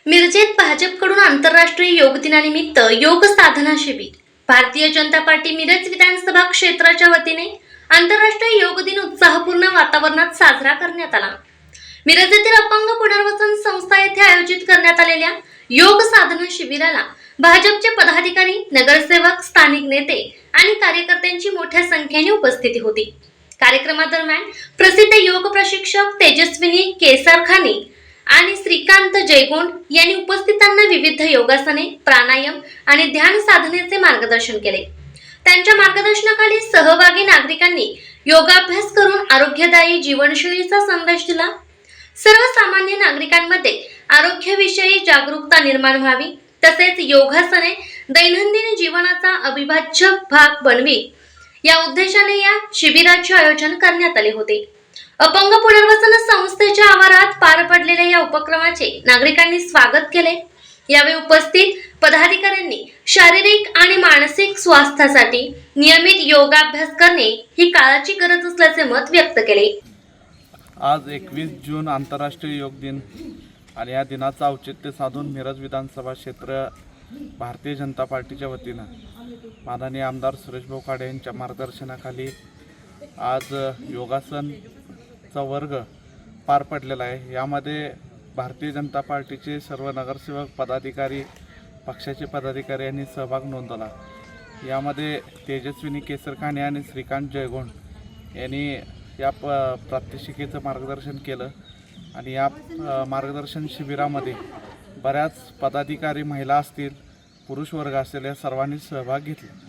मिरजेत भाजपकडून आंतरराष्ट्रीय योग दिनानिमित्त योग साधना शिबिर। भारतीय जनता पार्टी मिरज विधानसभा क्षेत्राच्या वतीने आंतरराष्ट्रीय योग दिन उत्साहपूर्ण वातावरणात साजरा करण्यात आला। मिरज येथील अपंग पुनर्वसन संस्था येथे आयोजित करण्यात आलेल्या योग साधना शिबिराला भाजपचे पदाधिकारी, नगरसेवक, स्थानिक नेते आणि कार्यकर्त्यांची मोठ्या संख्येने उपस्थिती होती। कार्यक्रमादरम्यान प्रसिद्ध योग प्रशिक्षक तेजस्विनी केसरखानी आणि श्रीकांत जयगोंड यांनी उपस्थितांना विविध योगासने, प्राणायाम आणि ध्यान साधनेचे मार्गदर्शन केले। त्यांच्या मार्गदर्शनाखाली सहभागी नागरिकांनी योगाभ्यास करून आरोग्यदायी जीवनशैलीचा संदेश दिला। सर्वसामान्य नागरिकांमध्ये आरोग्याविषयी जागरूकता निर्माण व्हावी, तसेच योगासने दैनंदिन जीवनाचा अविभाज्य भाग बनवी या उद्देशाने या शिबिराचे आयोजन करण्यात आले होते। अपंग पुनर्वसन संस्थेच्या आवारात पार पडलेल्या या उपक्रमाचे नागरिकांनी स्वागत केले। यावेळी उपस्थित पदाधिकाऱ्यांनी शारीरिक आणि मानसिक स्वास्थ्यासाठी नियमित योगाभ्यास करणे ही काळाची गरज असल्याचे मत व्यक्त केले। आज 21 जून आंतरराष्ट्रीय योग दिन आणि या दिनाचं औचित्य साधून मिरज विधानसभा क्षेत्र भारतीय जनता पार्टीच्या वतीनं माननीय आमदार सुरेश भाऊ खाडे यांच्या मार्गदर्शनाखाली आज योगासनचा वर्ग पार पडलेला आहे। यामध्ये भारतीय जनता पार्टीचे सर्व नगरसेवक, पदाधिकारी, पक्षाचे पदाधिकारी यांनी सहभाग नोंदवला। यामध्ये तेजस्विनी केसरखानी आणि श्रीकांत जयगोंड यांनी या प्रात्यक्षिकेचं मार्गदर्शन केलं आणि या मार्गदर्शन शिबिरामध्ये बऱ्याच पदाधिकारी, महिला असतील, पुरुष वर्ग असेल, या सर्वांनी सहभाग घेतला।